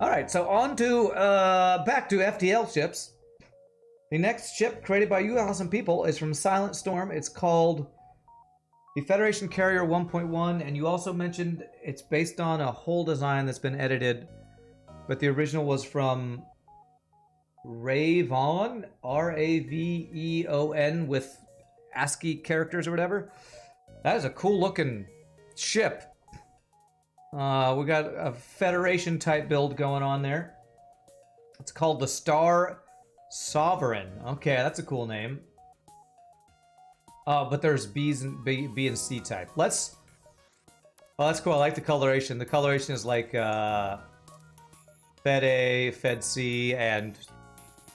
All right, so on to back to FTL ships. The next ship created by you awesome people is from SilentStorm. It's called the Federation Carrier 1.1, and you also mentioned it's based on a whole design that's been edited, but the original was from Raveon, Raveon, with ASCII characters or whatever. That is a cool looking ship. We got a Federation type build going on there. It's called the Star Sovereign. Okay, that's a cool name. But there's B and C type. Oh, that's cool. I like the coloration. The coloration is like Fed A, Fed C, and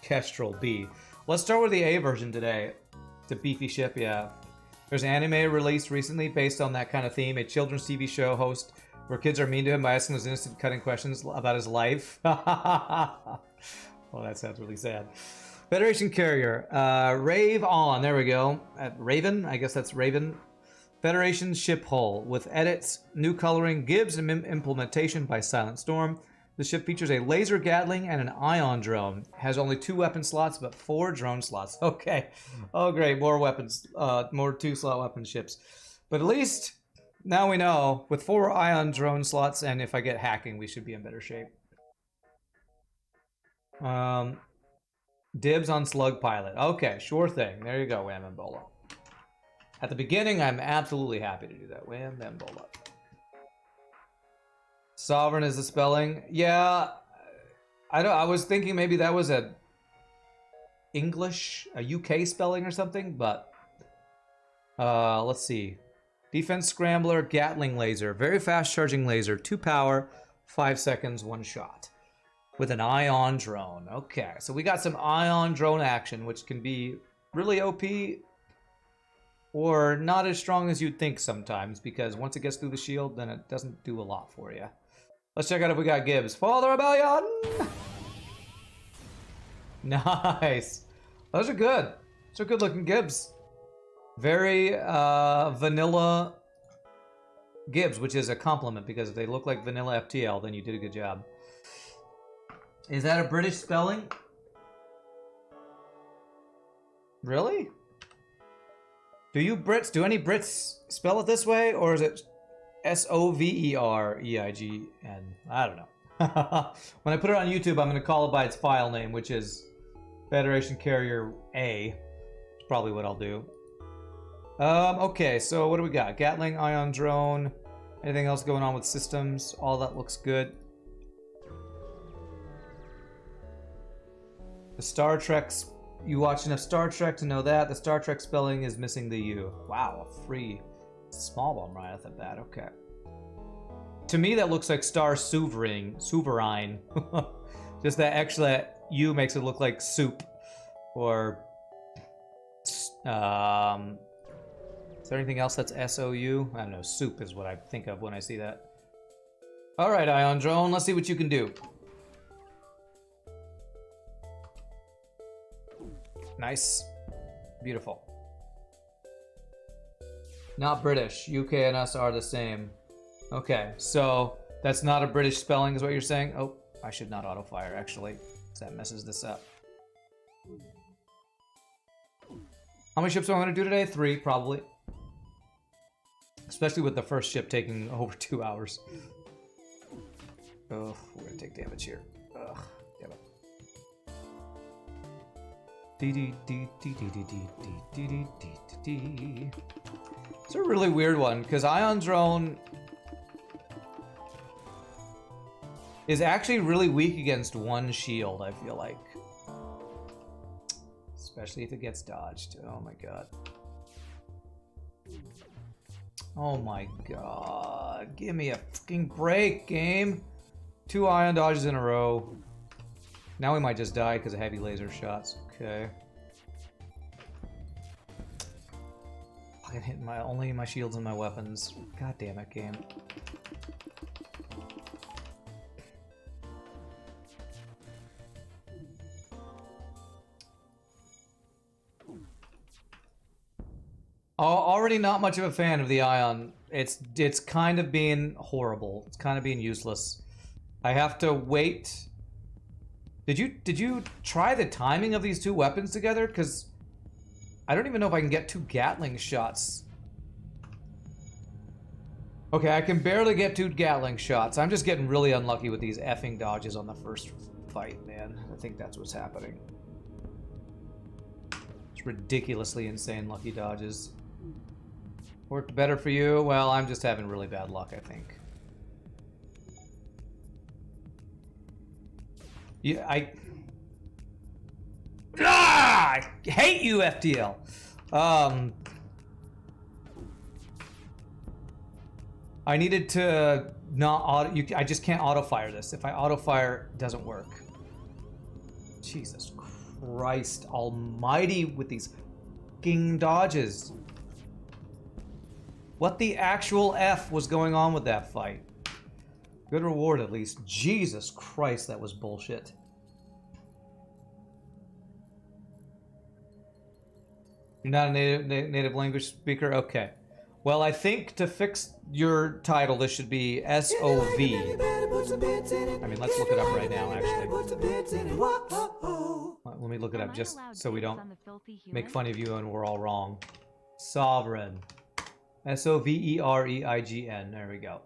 Kestrel B. Let's start with the A version today. It's a beefy ship, yeah. There's an anime released recently based on that kind of theme. A children's TV show host where kids are mean to him by asking those innocent cutting questions about his life. Well, that sounds really sad. Federation Carrier. Rave on. There we go. Raven. I guess that's Raven. Federation ship hull with edits, new coloring, Gibbs, and implementation by SilentStorm. The ship features a laser Gatling and an ion drone. Has only 2 weapon slots, but 4 drone slots. Okay. Oh, great. More weapons. More 2-slot weapon ships. But at least now we know, with 4 ion drone slots, and if I get hacking, we should be in better shape. Dibs on Slug Pilot. Okay, sure thing. There you go, Wham and Bola. At the beginning, I'm absolutely happy to do that. Wham and Bola. Sovereign is the spelling. Yeah, I was thinking maybe that was a English, a UK spelling or something, but let's see. Defense Scrambler, Gatling laser, very fast charging laser, 2 power, 5 seconds, 1 shot. With an ion drone. Okay, so we got some ion drone action, which can be really OP or not as strong as you'd think sometimes, because once it gets through the shield, then it doesn't do a lot for you. Let's check out if we got Gibbs. Follow the rebellion! Nice. Those are good. Those are good looking Gibbs. Very vanilla Gibbs, which is a compliment, because if they look like vanilla FTL, then you did a good job. Is that a British spelling? Really? Do any Brits spell it this way, or is it Sovereign? I don't know. When I put it on YouTube, I'm going to call it by its file name, which is Federation Carrier A. That's probably what I'll do. Okay, so what do we got? Gatling, ion drone. Anything else going on with systems? All that looks good. The Star Trek's... You watch enough Star Trek to know that. The Star Trek spelling is missing the U. Wow, a free small bomb right off the bat. Okay. To me, that looks like Star Sovereign. Just that extra U makes it look like soup. Or... Is there anything else that's S-O-U? I don't know. Soup is what I think of when I see that. Alright, Ion Drone. Let's see what you can do. Nice. Beautiful. Not British. UK and us are the same. Okay, so that's not a British spelling is what you're saying? Oh, I should not auto-fire, actually, because that messes this up. How many ships do I want to do today? 3, probably. Especially with the first ship taking over 2 hours. Oh, we're going to take damage here. Ugh, damn it. It's a really weird one, because Ion Drone is actually really weak against 1 shield, I feel like. Especially if it gets dodged. Oh my god. Oh my god. Give me a fucking break, game. 2 ion dodges in a row. Now we might just die because of heavy laser shots. Okay. Fucking hitting only my shields and my weapons. God damn it, game. Already not much of a fan of the Ion. It's kind of being horrible. It's kind of being useless. I have to wait. Did you try the timing of these two weapons together? Because I don't even know if I can get 2 Gatling shots. Okay, I can barely get 2 Gatling shots. I'm just getting really unlucky with these effing dodges on the first fight, man. I think that's what's happening. It's ridiculously insane lucky dodges. Worked better for you? Well, I'm just having really bad luck, I think. Yeah, I hate you, FTL. I needed to not auto. I just can't auto fire this. If I auto fire, it doesn't work. Jesus Christ Almighty with these fucking dodges. What the actual F was going on with that fight? Good reward, at least. Jesus Christ, that was bullshit. You're not a native language speaker? Okay. Well, I think to fix your title, this should be SOV. I mean, let's look it up right now, actually. Let me look it up just so we don't make fun of you and we're all wrong. Sovereign. SOVEREIGN. There we go.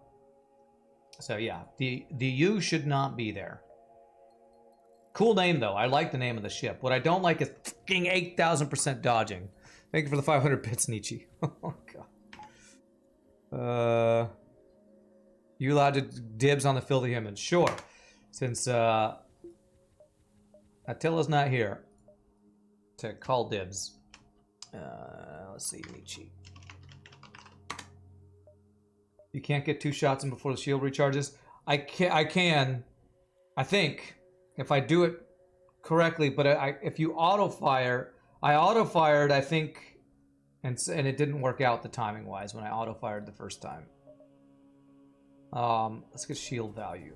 So yeah, the U should not be there. Cool name though. I like the name of the ship. What I don't like is fucking 8,000% dodging. Thank you for the 500 bits, Nietzsche. Oh god. You allowed to dibs on the filthy human? Sure. Since Attila's not here to call dibs. Let's see, Nietzsche. You can't get 2 shots in before the shield recharges. I can. I think if I do it correctly, but if you auto fire, I auto fired. I think, and it didn't work out the timing wise when I auto fired the first time. Let's get shield value.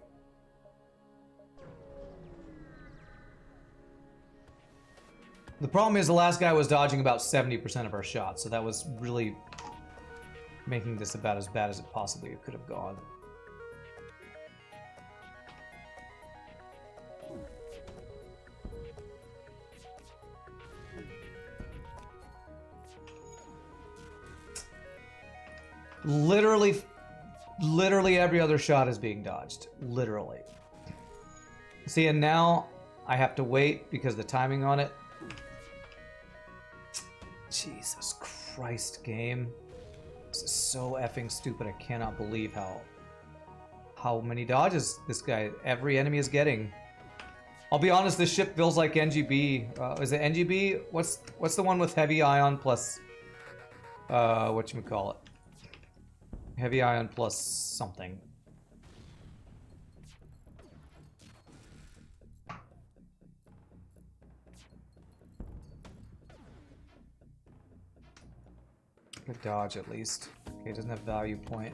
The problem is the last guy was dodging about 70% of our shots, so that was really making this about as bad as it possibly could have gone. Literally every other shot is being dodged. Literally. See, and now I have to wait because the timing on it. Jesus Christ, game. This is so effing stupid. I cannot believe how many dodges this guy, every enemy is getting. I'll be honest, this ship feels like NGB. Is it NGB? What's the one with heavy ion plus whatchamacallit? Heavy ion plus something. Good dodge at least. Okay, it doesn't have value point.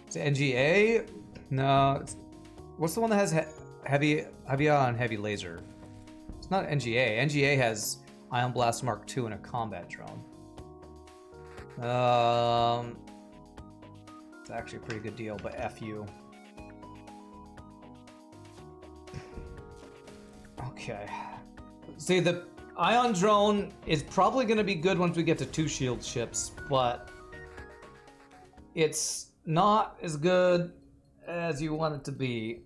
Is it NGA? No. What's the one that has heavy ion, heavy laser? It's not NGA. NGA has Ion Blast Mark II and a combat drone. It's actually a pretty good deal, but F you. Okay. See, the Ion Drone is probably going to be good once we get to 2 shield ships, but it's not as good as you want it to be.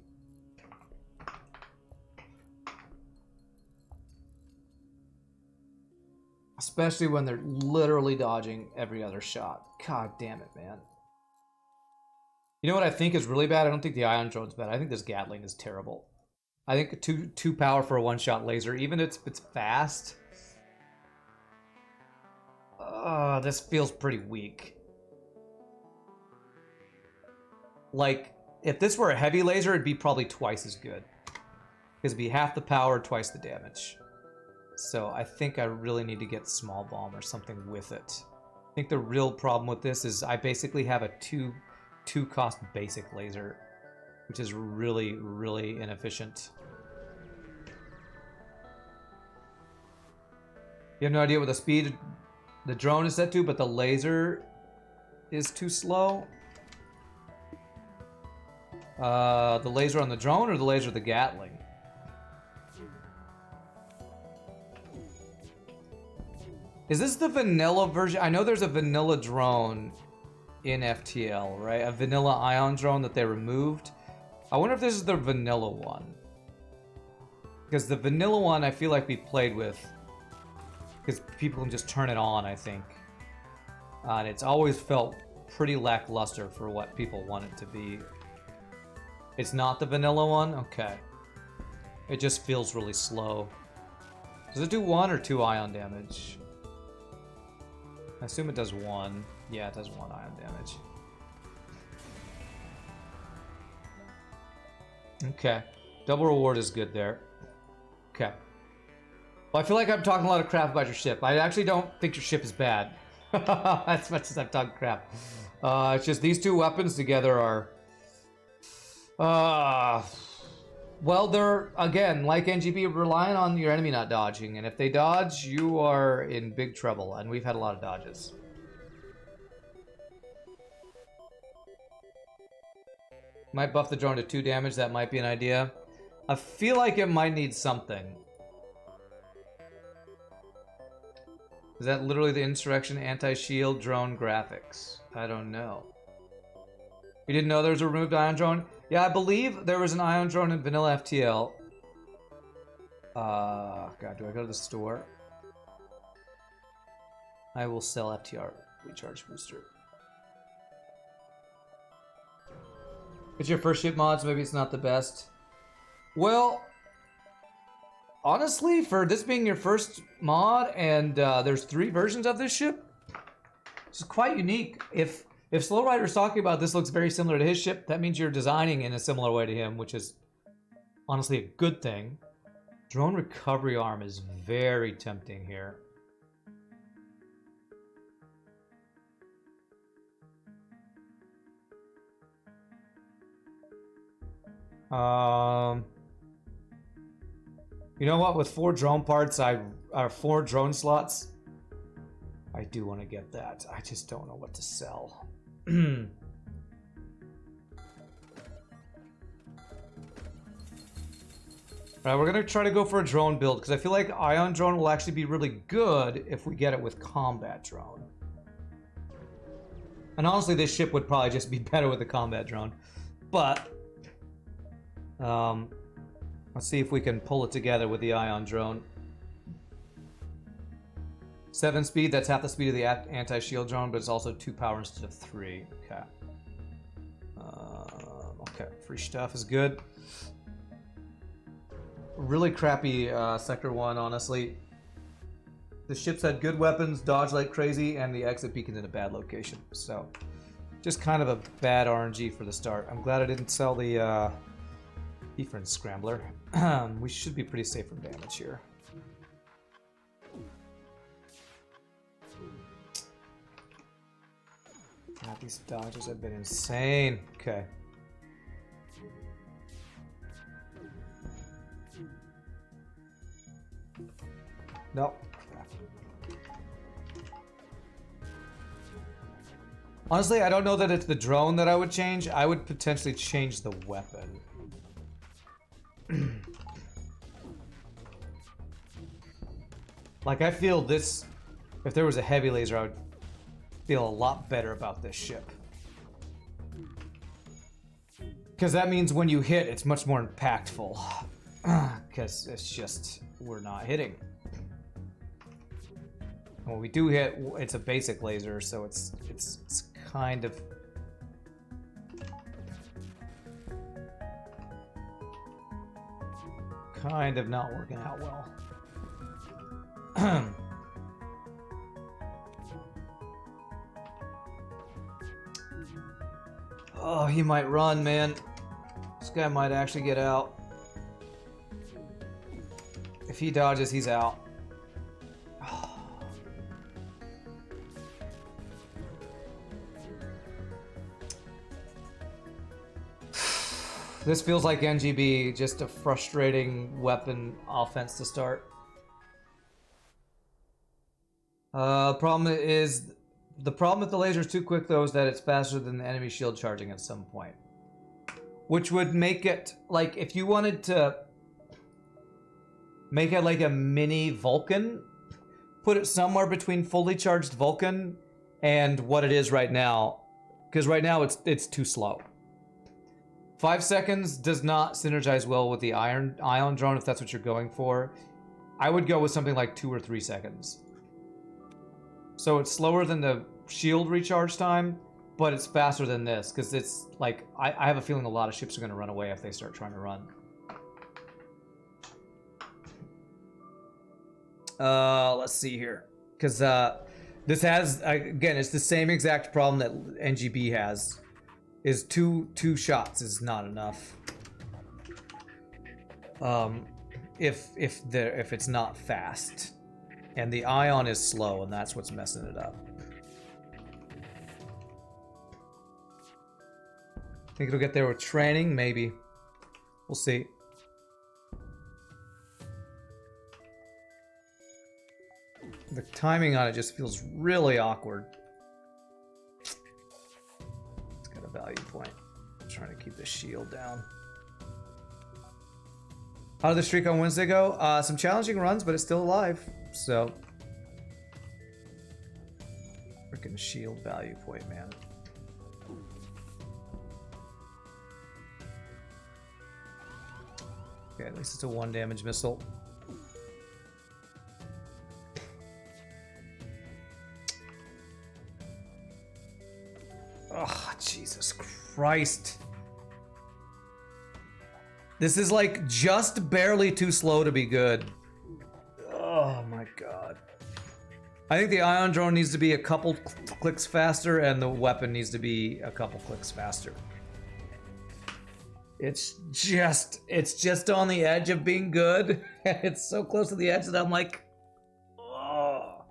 Especially when they're literally dodging every other shot. God damn it, man. You know what I think is really bad? I don't think the Ion Drone's bad. I think this Gatling is terrible. I think too power for a one-shot laser, even if it's fast. This feels pretty weak. Like, if this were a heavy laser, it'd be probably twice as good. Because it'd be half the power, twice the damage. So I think I really need to get small bomb or something with it. I think the real problem with this is I basically have a two cost basic laser, which is really, really inefficient. You have no idea what the speed the drone is set to, but the laser is too slow. The laser on the drone or the laser of the Gatling? Is this the vanilla version? I know there's a vanilla drone in FTL, right? A vanilla ion drone that they removed. I wonder if this is the vanilla one. Because the vanilla one I feel like we played with. Because people can just turn it on, I think. And it's always felt pretty lackluster for what people want it to be. It's not the vanilla one? Okay. It just feels really slow. Does it do 1 or 2 ion damage? I assume it does 1. Yeah, it does 1 ion damage. Okay. Double reward is good there. Okay. Well, I feel like I'm talking a lot of crap about your ship. I actually don't think your ship is bad. As much as I'm talking crap. It's just these two weapons together are... well, they're, again, like NGB, relying on your enemy not dodging. And if they dodge, you are in big trouble. And we've had a lot of dodges. Might buff the drone to 2 damage. That might be an idea. I feel like it might need something. Is that literally the Insurrection anti-shield drone graphics? I don't know. You didn't know there was a removed ion drone? Yeah, I believe there was an ion drone in vanilla FTL. God, do I go to the store? I will sell FTR recharge booster. It's your first ship mod, so maybe it's not the best. Well, honestly, for this being your first mod, and there's 3 versions of this ship, it's quite unique. If Slow Rider's talking about this looks very similar to his ship, that means you're designing in a similar way to him, which is honestly a good thing. Drone recovery arm is very tempting here. You know what? With 4 drone parts, 4 drone slots, I do want to get that. I just don't know what to sell. Alright, we're gonna try to go for a drone build because I feel like Ion Drone will actually be really good if we get it with Combat Drone. And honestly, this ship would probably just be better with a Combat Drone. But let's see if we can pull it together with the Ion Drone. 7 speed, that's half the speed of the anti-shield drone, but it's also 2 power instead of 3. Okay. Okay, free stuff is good. Really crappy Sector 1, honestly. The ship's had good weapons, dodge like crazy, and the exit beacon's in a bad location. So, just kind of a bad RNG for the start. I'm glad I didn't sell the Efren Scrambler. We should be pretty safe from damage here. God, these dodges have been insane. Okay. Nope. Honestly, I don't know that it's the drone that I would change. I would potentially change the weapon. Like, I feel this... If there was a heavy laser, I would feel a lot better about this ship. Because that means when you hit, it's much more impactful. Because it's just... We're not hitting. When we do hit, it's a basic laser, so it's kind of... kind of not working out well. Oh, he might run, man. This guy might actually get out. If he dodges, he's out. This feels like NGB, just a frustrating weapon offense to start. Problem is, the problem with the laser is too quick though is that it's faster than the enemy shield charging at some point. which would make it like if you wanted to make it like a mini Vulcan, put it somewhere between fully charged Vulcan and what it is right now, because right now it's too slow. 5 seconds does not synergize well with the ion drone if that's what you're going for. I would go with something like 2 or 3 seconds. So it's slower than the shield recharge time, but it's faster than this, because it's like, I have a feeling a lot of ships are going to run away if they start trying to run. Let's see here. Because this has, again, it's the same exact problem that NGB has. Is two shots is not enough. If it's not fast. And the ion is slow, and that's what's messing it up. Think it'll get there with training? Maybe. We'll see. The timing on it just feels really awkward. It's got a value point. I'm trying to keep the shield down. How did the streak on Wednesday go? Some challenging runs, but it's still alive. So. Freaking shield value point, man. Okay, at least it's a 1 damage missile. Oh, Jesus Christ. This is like just barely too slow to be good. Oh my God. I think the ion drone needs to be a couple clicks faster and the weapon needs to be a couple clicks faster. It's just on the edge of being good. It's so close to the edge that I'm like, oh.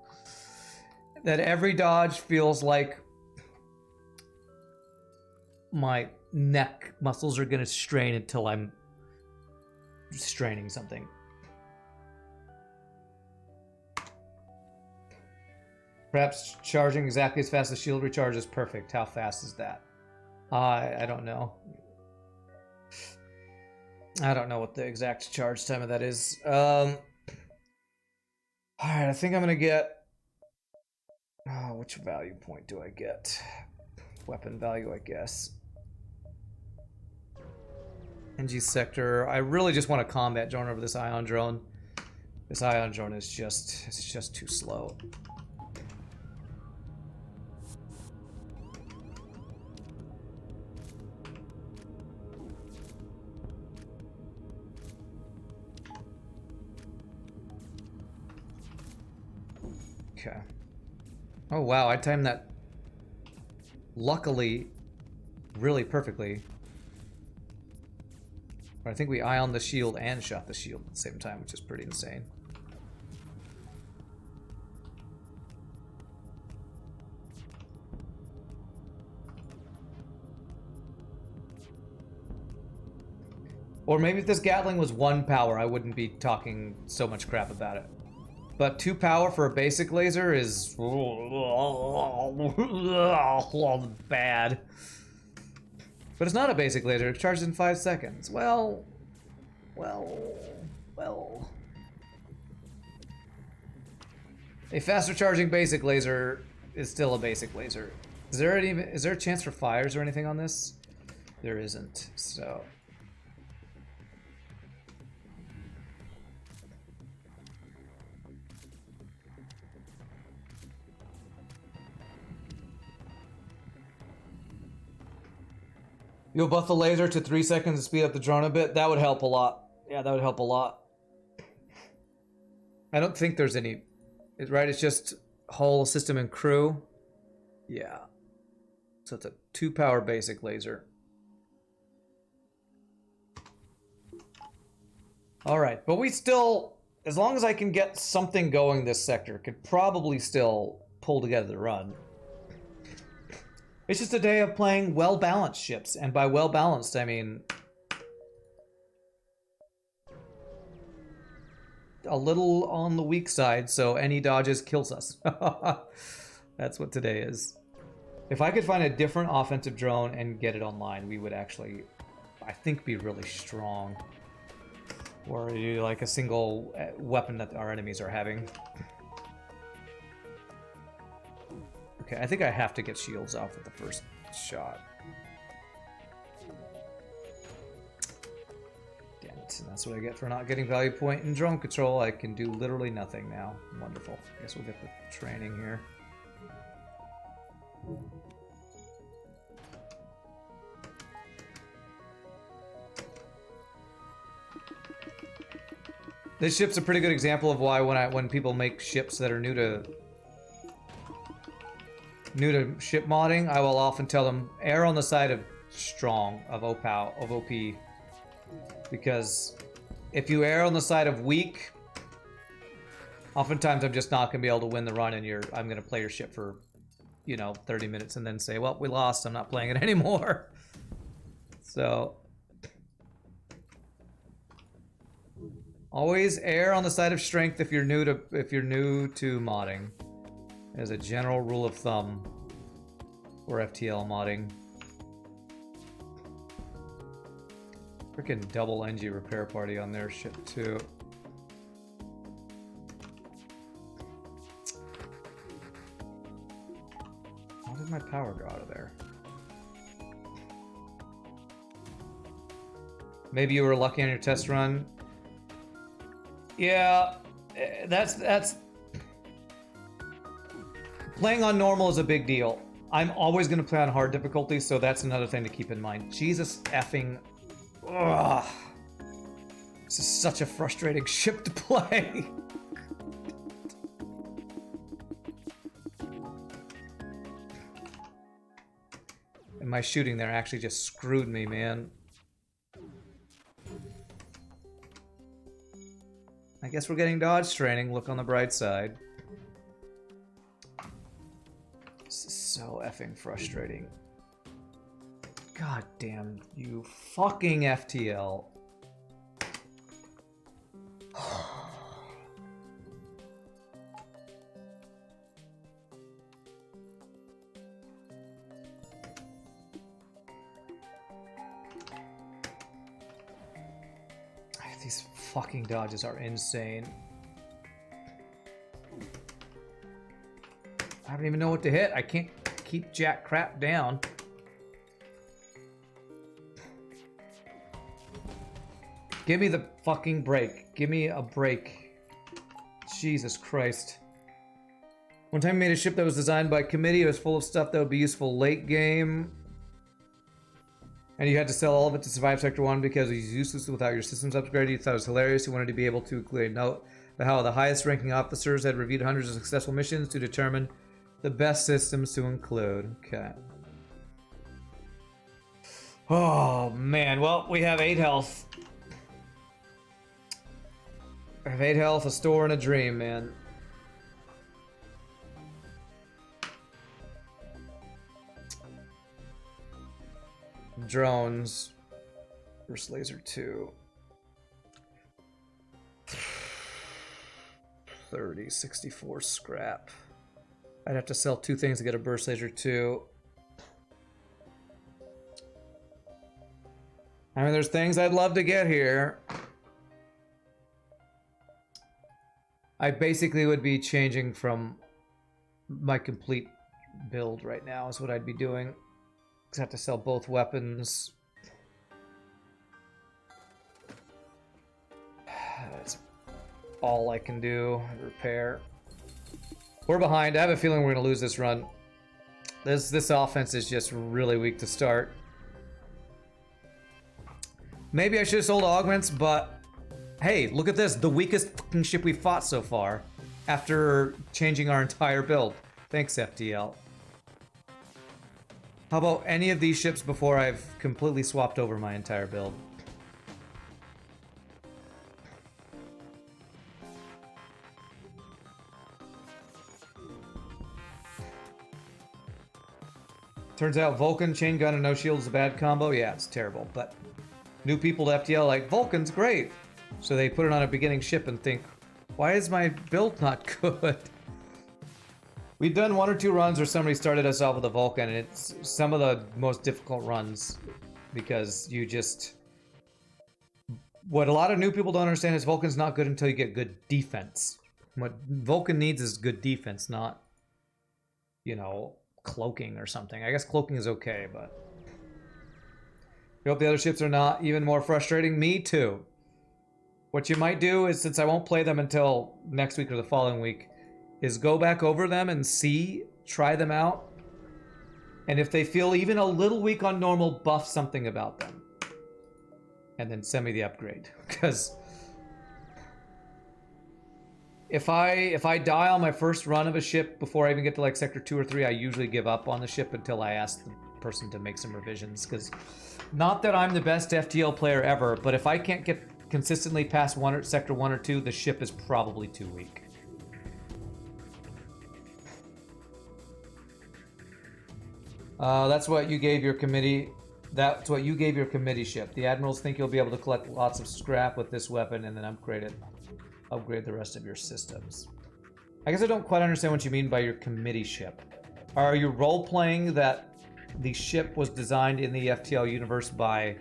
That every dodge feels like my neck muscles are gonna strain until I'm straining something. Perhaps charging exactly as fast as shield recharge is perfect. How fast is that? I don't know. I don't know what the exact charge time of that is. Alright, I think I'm gonna get... Oh, which value point do I get? Weapon value, I guess. NG sector. I really just want a combat drone over this ion drone. This ion drone is just too slow. Okay. Oh wow, I timed that luckily really perfectly. I think we ioned the shield and shot the shield at the same time, which is pretty insane. Or maybe if this Gatling was 1 power, I wouldn't be talking so much crap about it. But 2 power for a basic laser is bad. But it's not a basic laser, it's charged in 5 seconds. Well. A faster charging basic laser is still a basic laser. Is there a chance for fires or anything on this? There isn't, so. You'll buff the laser to 3 seconds to speed up the drone a bit. That would help a lot. Yeah, that would help a lot. I don't think there's any... Right, it's just whole system and crew. Yeah. So it's a 2 power basic laser. Alright, but we still... As long as I can get something going this sector, could probably still pull together the run. It's just a day of playing well-balanced ships, and by well-balanced, I mean... a little on the weak side, so any dodges kills us. That's what today is. If I could find a different offensive drone and get it online, we would actually... I think, be really strong. Or you like a single weapon that our enemies are having. Okay, I think I have to get shields off with the first shot. Damn it, and that's what I get for not getting value point in drone control. I can do literally nothing now. Wonderful. I guess we'll get the training here. This ship's a pretty good example of why when people make ships that are new to ship modding, I will often tell them err on the side of strong, of OP, because if you err on the side of weak, oftentimes I'm just not gonna be able to win the run, and I'm gonna play your ship for, you know, 30 minutes and then say, well, we lost, I'm not playing it anymore. So always err on the side of strength if you're new to modding, as a general rule of thumb for FTL modding. Freaking double NG repair party on their ship too. How did my power go out of there? Maybe you were lucky on your test run. Yeah, that's playing on normal is a big deal. I'm always going to play on hard difficulty, so that's another thing to keep in mind. Jesus effing... Ugh. This is such a frustrating ship to play. And my shooting there actually just screwed me, man. I guess we're getting dodge training. Look on the bright side. This is so effing frustrating. God damn you fucking FTL. These fucking dodges are insane. I don't even know what to hit. I can't keep jack crap down. Give me the fucking break. Give me a break. Jesus Christ. One time I made a ship that was designed by committee. It was full of stuff that would be useful late game. And you had to sell all of it to survive Sector 1 because it was useless without your systems upgraded. You thought it was hilarious. You wanted to be able to clearly note how the highest ranking officers had reviewed hundreds of successful missions to determine the best systems to include. Okay. Oh, man. Well, we have 8 health. I have 8 health, a store, and a dream, man. Drones. First laser 2. 30, 64 scrap. I'd have to sell 2 things to get a burst laser 2. I mean, there's things I'd love to get here. I basically would be changing from my complete build right now is what I'd be doing. I have to sell both weapons. That's all I can do. Repair. We're behind. I have a feeling we're going to lose this run. This offense is just really weak to start. Maybe I should have sold augments, but hey, look at this. The weakest fucking ship we fought so far after changing our entire build. Thanks, FTL. How about any of these ships before I've completely swapped over my entire build? Turns out Vulcan, chain gun, and no shield is a bad combo. Yeah, it's terrible, but new people to FTL like, Vulcan's great. So they put it on a beginning ship and think, why is my build not good? We've done 1 or 2 runs where somebody started us off with a Vulcan, and it's some of the most difficult runs because you just... What a lot of new people don't understand is Vulcan's not good until you get good defense. What Vulcan needs is good defense, not, you know, cloaking or something. I guess cloaking is okay, but... I hope the other ships are not even more frustrating. Me too. What you might do is, since I won't play them until next week or the following week, is go back over them and see, try them out. And if they feel even a little weak on normal, buff something about them. And then send me the upgrade. Because if I die on my first run of a ship before I even get to like sector 2 or 3, I usually give up on the ship until I ask the person to make some revisions. Because not that I'm the best FTL player ever, but if I can't get consistently past sector 1 or 2, the ship is probably too weak. That's what you gave your committee. That's what you gave your committee ship. The admirals think you'll be able to collect lots of scrap with this weapon and then upgrade the rest of your systems. I guess I don't quite understand what you mean by your committee ship. Are you role-playing that the ship was designed in the FTL universe by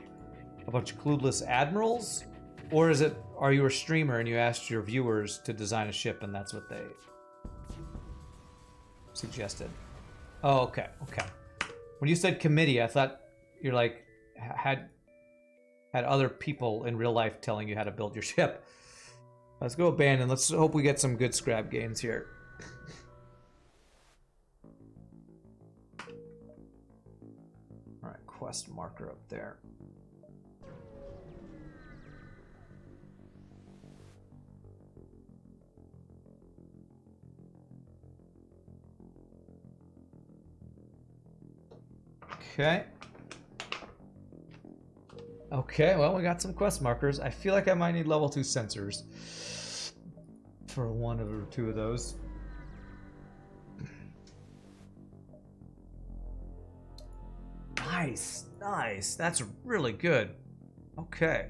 a bunch of clueless admirals? Or is it, are you a streamer and you asked your viewers to design a ship and that's what they suggested? Oh, okay, okay. When you said committee, I thought you're like, had other people in real life telling you how to build your ship. Let's go abandon. Let's hope we get some good scrap gains here. All right, quest marker up there. Okay. Okay, well, we got some quest markers. I feel like I might need level 2 sensors for one or two of those. Nice, nice. That's really good. Okay.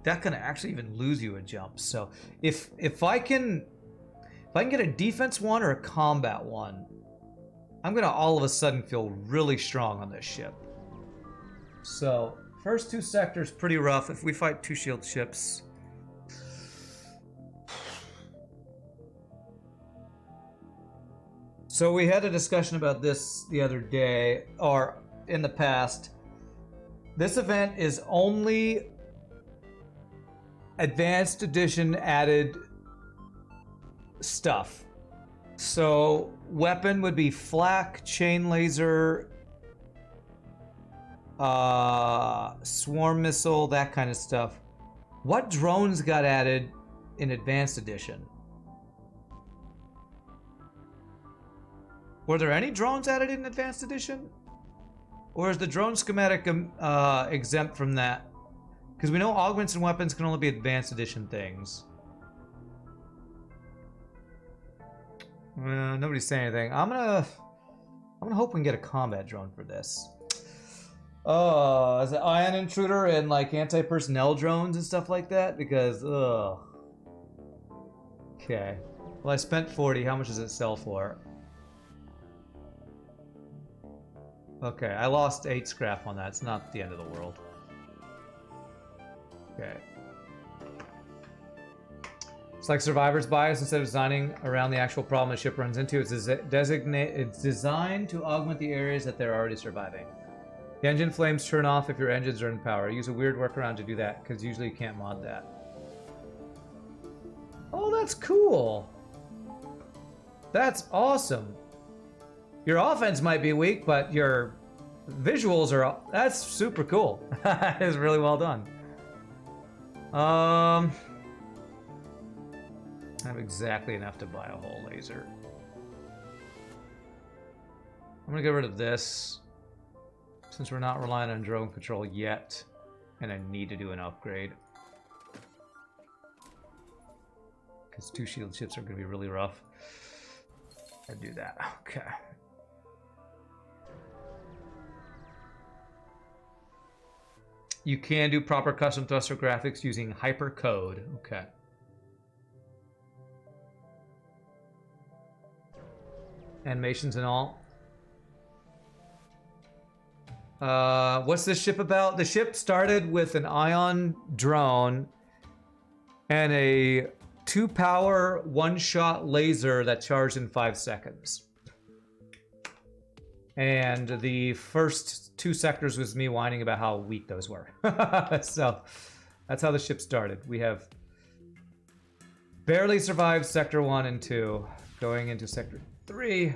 That can actually even lose you a jump. So if I can get a defense one or a combat one, I'm gonna all of a sudden feel really strong on this ship. So, first 2 sectors pretty rough. If we fight 2 shield ships. So we had a discussion about this the other day, or in the past. This event is only Advanced Edition added stuff. So, weapon would be flak, chain laser, swarm missile, that kind of stuff. What drones got added in Advanced Edition? Were there any drones added in Advanced Edition? Or is the drone schematic exempt from that? Because we know augments and weapons can only be Advanced Edition things. Nobody's saying anything. I'm gonna hope we can get a combat drone for this. Is it ion intruder and like anti-personnel drones and stuff like that? Because okay. Well, I spent 40. How much does it sell for? Okay, I lost 8 scrap on that. It's not the end of the world. Okay. It's like survivor's bias. Instead of designing around the actual problem the ship runs into, it's designed to augment the areas that they're already surviving. The engine flames turn off if your engines are in power. Use a weird workaround to do that, because usually you can't mod that. Oh, that's cool. That's awesome. Your offense might be weak, but your visuals are... That's super cool. That is really well done. I have exactly enough to buy a whole laser. I'm gonna get rid of this, since we're not relying on drone control yet, and I need to do an upgrade. Because 2 shield ships are gonna be really rough. I do that. Okay. You can do proper custom thruster graphics using hypercode. Okay. Animations and all. What's this ship about? The ship started with an ion drone and a 2-power, 1-shot laser that charged in 5 seconds. And the first 2 sectors was me whining about how weak those were. So that's how the ship started. We have barely survived Sector 1 and 2, going into Sector 3,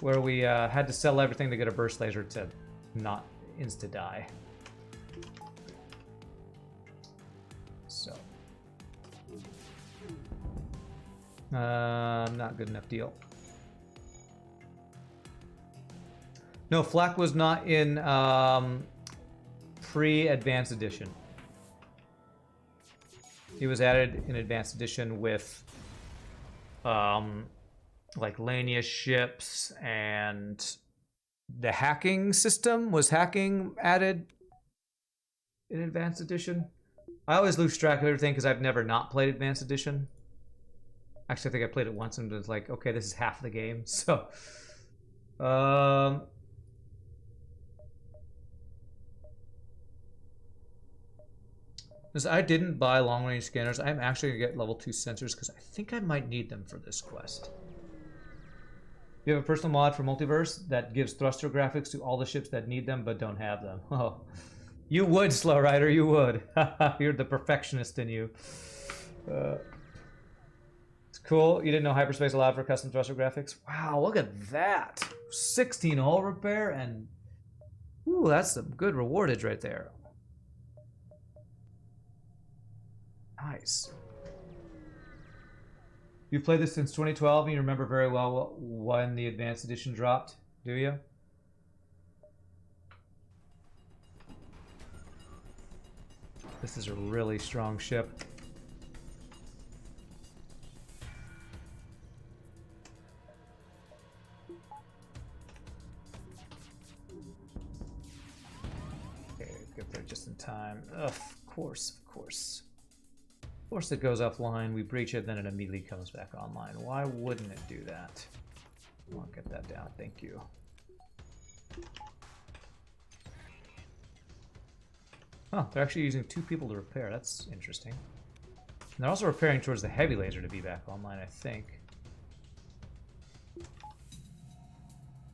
where we had to sell everything to get a burst laser to not insta-die. So. Not good enough deal. No, Flak was not in pre-Advanced Edition. He was added in Advanced Edition with like Lania ships, and the hacking system was added in Advanced Edition. I always lose track of everything because I've never not played Advanced Edition. Actually, I think I played it once and was like, okay, this is half the game. So, I didn't buy long-range scanners. I'm actually gonna get level 2 sensors because I think I might need them for this quest. You have a personal mod for Multiverse that gives thruster graphics to all the ships that need them but don't have them. Oh, you would, Slow Rider, you would. You're the perfectionist in you. It's cool. You didn't know hyperspace allowed for custom thruster graphics? Wow, look at that. 16 hull repair and... Ooh, that's some good rewardage right there. Nice. You've played this since 2012 and you remember very well when the Advanced Edition dropped, do you? This is a really strong ship. Okay, get there just in time. Ugh, of course, of course. Of course it goes offline, we breach it, then it immediately comes back online. Why wouldn't it do that? I'll get that down, thank you. Oh, they're actually using 2 people to repair, that's interesting. And they're also repairing towards the heavy laser to be back online, I think.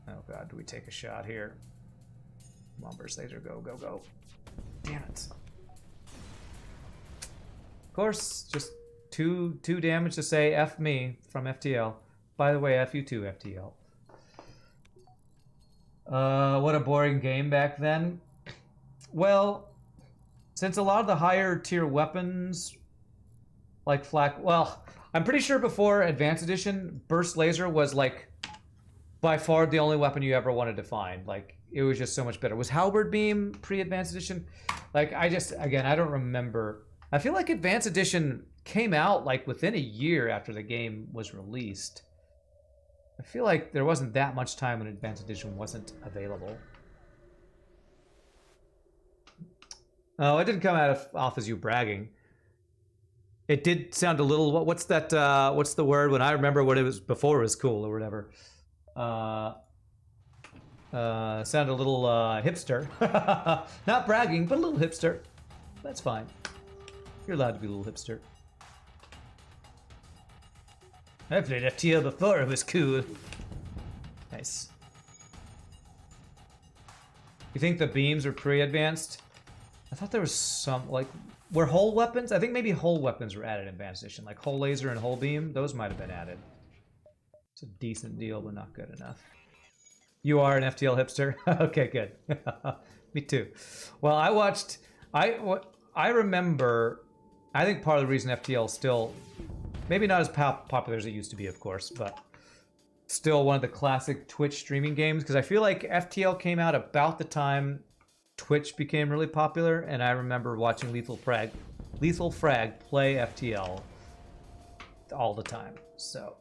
Oh god, do we take a shot here? Come on, burst laser, go, go, go. Damn it. Of course, just two damage to say F me from FTL. By the way, F you too, FTL. What a boring game back then. Well, since a lot of the higher tier weapons, like flak, well, I'm pretty sure before Advanced Edition, burst laser was like by far the only weapon you ever wanted to find. Like, it was just so much better. Was Halberd Beam pre-Advanced Edition? Like, again, I don't remember. I feel like Advanced Edition came out like within a year after the game was released. I feel like there wasn't that much time when Advanced Edition wasn't available. Oh, it didn't come off as you bragging. It did sound a little, what's that, what's the word when I remember what it was before it was cool or whatever. Sound a little hipster. Not bragging, but a little hipster. That's fine. You're allowed to be a little hipster. I played FTL before, it was cool. Nice. You think the beams are pre-advanced? I thought there was some, like, were hull weapons? I think maybe hull weapons were added in Advanced Edition. Like hull laser and hull beam, those might have been added. It's a decent deal, but not good enough. You are an FTL hipster? Okay, good. Me too. Well, I remember, I think part of the reason FTL is still, maybe not as popular as it used to be, of course, but still one of the classic Twitch streaming games, because I feel like FTL came out about the time Twitch became really popular, and I remember watching Lethal Frag play FTL all the time. So,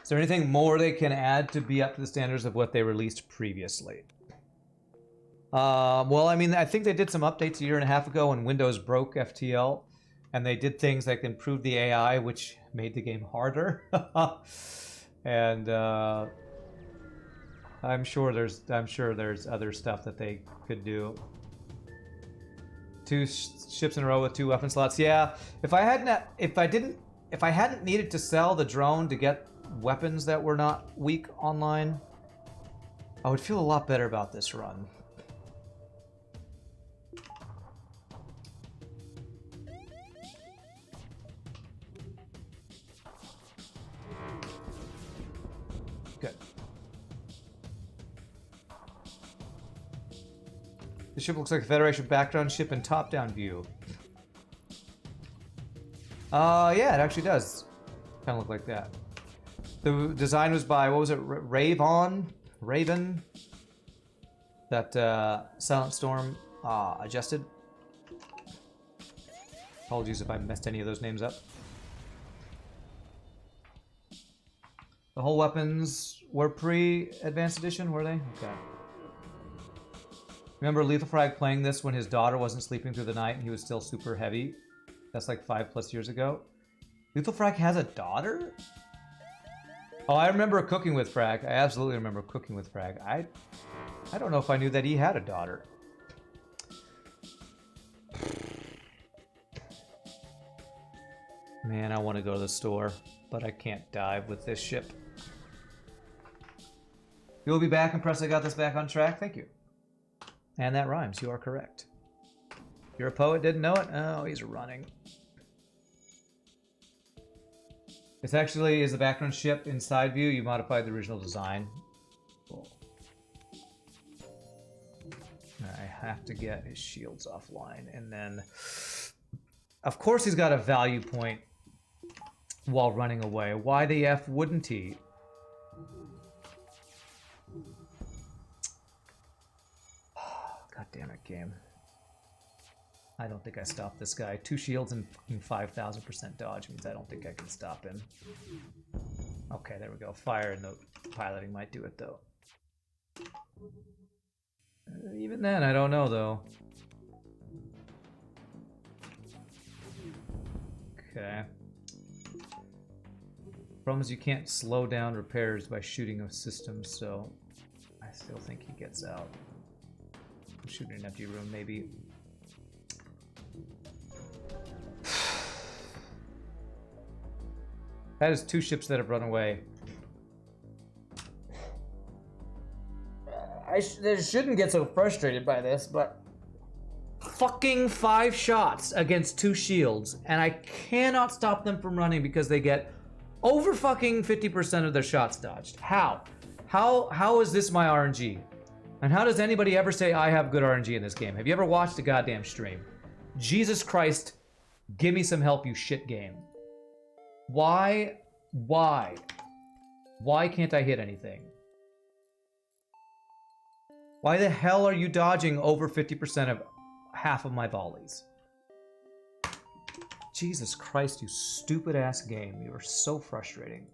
is there anything more they can add to be up to the standards of what they released previously? Well, I mean, I think they did some updates a year and a half ago when Windows broke FTL, and they did things like improve the AI, which made the game harder. And I'm sure there's other stuff that they could do. Two ships in a row with 2 weapon slots. Yeah, if I hadn't needed to sell the drone to get weapons that were not weak online, I would feel a lot better about this run. Good. The ship looks like a Federation background ship in top-down view. Yeah, it actually does. Kind of look like that. The design was by, what was it, Raven? That SilentStorm adjusted. Apologies if I messed any of those names up. The whole weapons were pre-Advanced Edition, were they? Okay. Remember Lethal Frag playing this when his daughter wasn't sleeping through the night and he was still super heavy? That's like 5+ years ago. Lethal Frag has a daughter? Oh, I remember cooking with Frag. I absolutely remember cooking with Frag. I don't know if I knew that he had a daughter. Man, I want to go to the store, but I can't dive with this ship. You'll be back. Impressed I got this back on track. Thank you. And that rhymes. You are correct. You're a poet, didn't know it? Oh, he's running. This actually is the background ship in side view. You modified the original design. Cool. I have to get his shields offline. And then, of course, he's got a value point while running away. Why the F wouldn't he? God damn it, game. I don't think I stopped this guy. 2 shields and 5,000% dodge means I don't think I can stop him. Okay, there we go. Fire and the piloting might do it, though. Even then, I don't know, though. Okay. Problem is you can't slow down repairs by shooting a system, so I still think he gets out. I'm shooting an empty room, maybe. That is 2 ships that have run away. I shouldn't get so frustrated by this, but fucking 5 shots against 2 shields, and I cannot stop them from running because they get over fucking 50% of their shots dodged. How? How is this my RNG? And how does anybody ever say I have good RNG in this game? Have you ever watched a goddamn stream? Jesus Christ, give me some help, you shit game. Why can't I hit anything? Why the hell are you dodging over 50% of half of my volleys? Jesus Christ, you stupid ass game. You are so frustrating.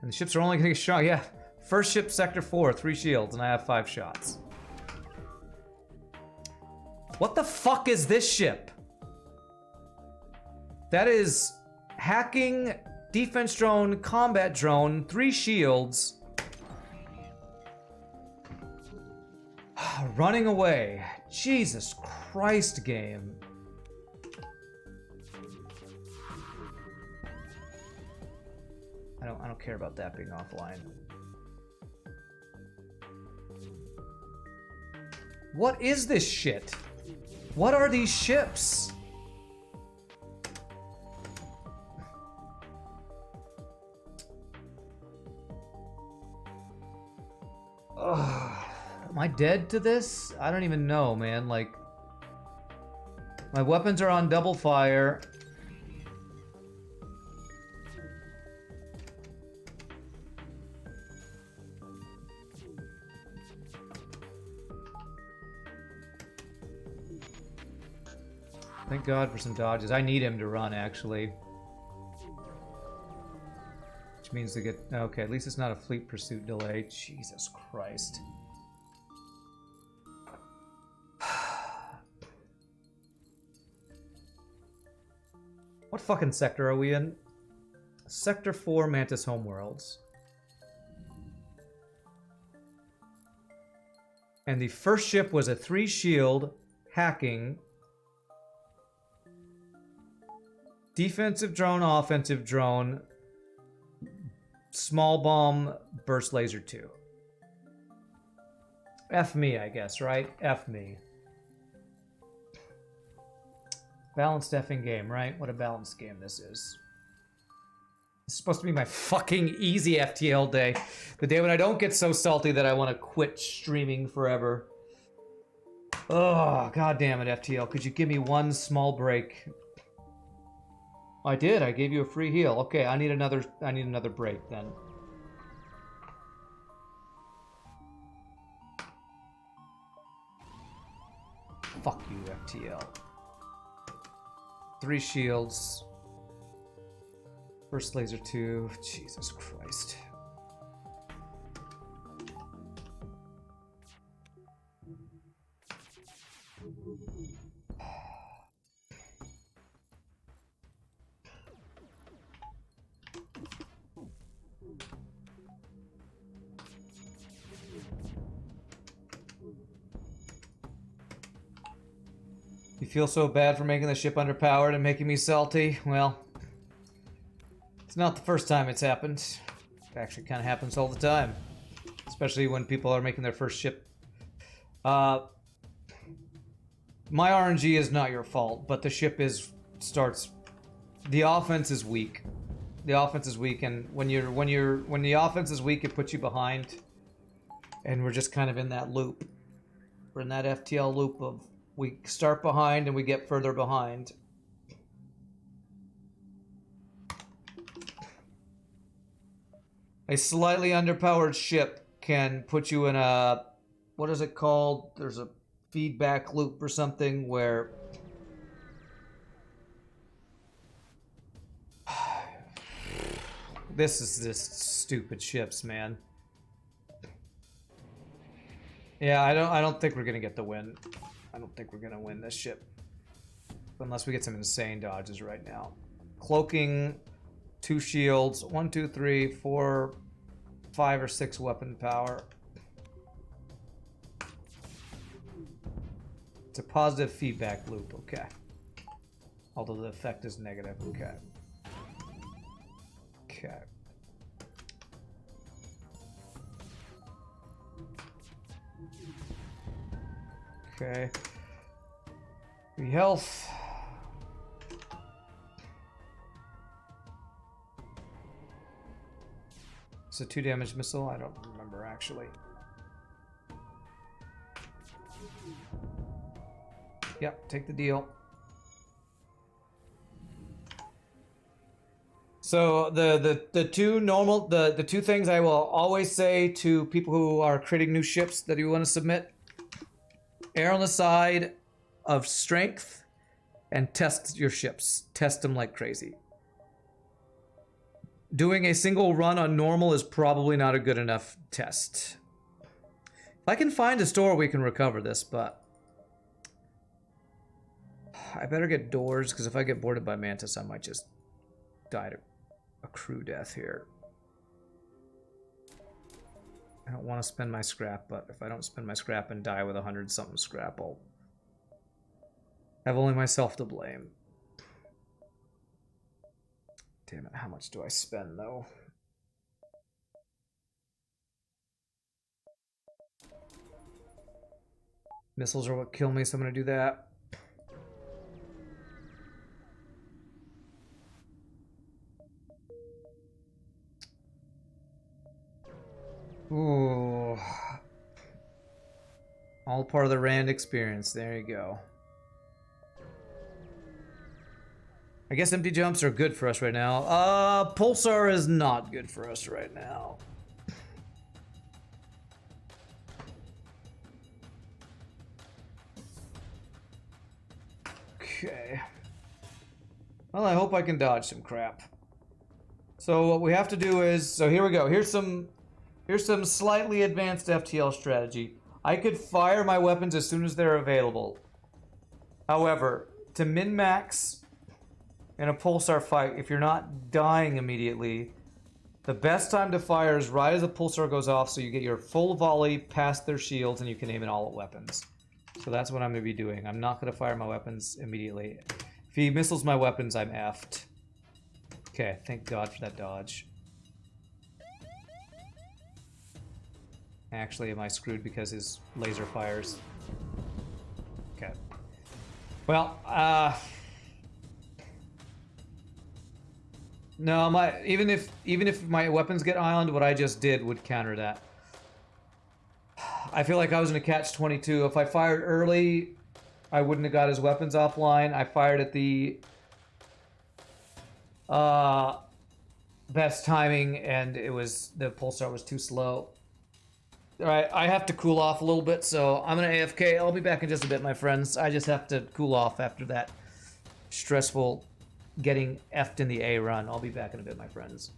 And the ships are only gonna get shot. Yeah. First ship, sector 4, 3 shields, and I have 5 shots. What the fuck is this ship? That is hacking, defense drone, combat drone, 3 shields. Running away. Jesus Christ, game. I don't care about that being offline. What is this shit? What are these ships? Ugh. Am I dead to this? I don't even know, man. Like, my weapons are on double fire. Thank God for some dodges. I need him to run, actually. Which means to get... Okay, at least it's not a fleet pursuit delay. Jesus Christ. What fucking sector are we in? Sector 4 Mantis Homeworlds. And the first ship was a 3-shield hacking defensive drone, offensive drone, small bomb, burst laser 2. F me, I guess, right? F me. Balanced effing game, right? What a balanced game this is. It's supposed to be my fucking easy FTL day. The day when I don't get so salty that I want to quit streaming forever. Oh, god damn it, FTL. Could you give me one small break? I did. I gave you a free heal. Okay, I need another break then. Fuck you, FTL. 3 shields. First laser 2. Jesus Christ. You feel so bad for making the ship underpowered and making me salty? Well, it's not the first time it's happened. It actually kind of happens all the time. Especially when people are making their first ship. My RNG is not your fault, but the ship starts. The offense is weak. The offense is weak, and when the offense is weak, it puts you behind. And we're just kind of in that loop. We're in that FTL loop of we start behind and we get further behind. A slightly underpowered ship can put you in a, what is it called? There's a feedback loop or something where this is just stupid ships, man. Yeah, I don't think we're gonna get the win. I don't think we're gonna win this ship unless we get some insane dodges right now. Cloaking, 2 shields, 1, 2, 3, 4, 5 or 6 weapon power. It's a positive feedback loop, okay. Although the effect is negative, okay. Okay. Okay. 3 health. It's a 2 damage missile. I don't remember actually. Yep, take the deal. So the two things I will always say to people who are creating new ships that you want to submit: err on the side of strength and test your ships. Test them like crazy. Doing a single run on normal is probably not a good enough test. If I can find a store, we can recover this, but I better get doors, because if I get boarded by Mantis, I might just die to a crew death here. I don't want to spend my scrap, but if I don't spend my scrap and die with 100-something scrap, I'll have only myself to blame. Damn it, how much do I spend, though? Missiles are what kill me, so I'm gonna do that. Ooh. All part of the Rand experience. There you go. I guess empty jumps are good for us right now. Pulsar is not good for us right now. Okay. Well, I hope I can dodge some crap. So what we have to do is, so here we go. Here's some slightly advanced FTL strategy. I could fire my weapons as soon as they're available. However, to min-max in a pulsar fight, if you're not dying immediately, the best time to fire is right as the pulsar goes off, so you get your full volley past their shields and you can aim it all at weapons. So that's what I'm going to be doing. I'm not going to fire my weapons immediately. If he missiles my weapons, I'm effed. Okay, thank God for that dodge. Actually, am I screwed because his laser fires? Okay. Well, no, even if my weapons get island, what I just did would counter that. I feel like I was in a catch-22. If I fired early, I wouldn't have got his weapons offline. I fired at the best timing, and the pulsar was too slow. All right, I have to cool off a little bit, so I'm gonna AFK. I'll be back in just a bit, my friends. I just have to cool off after that stressful getting effed in the A run. I'll be back in a bit, my friends.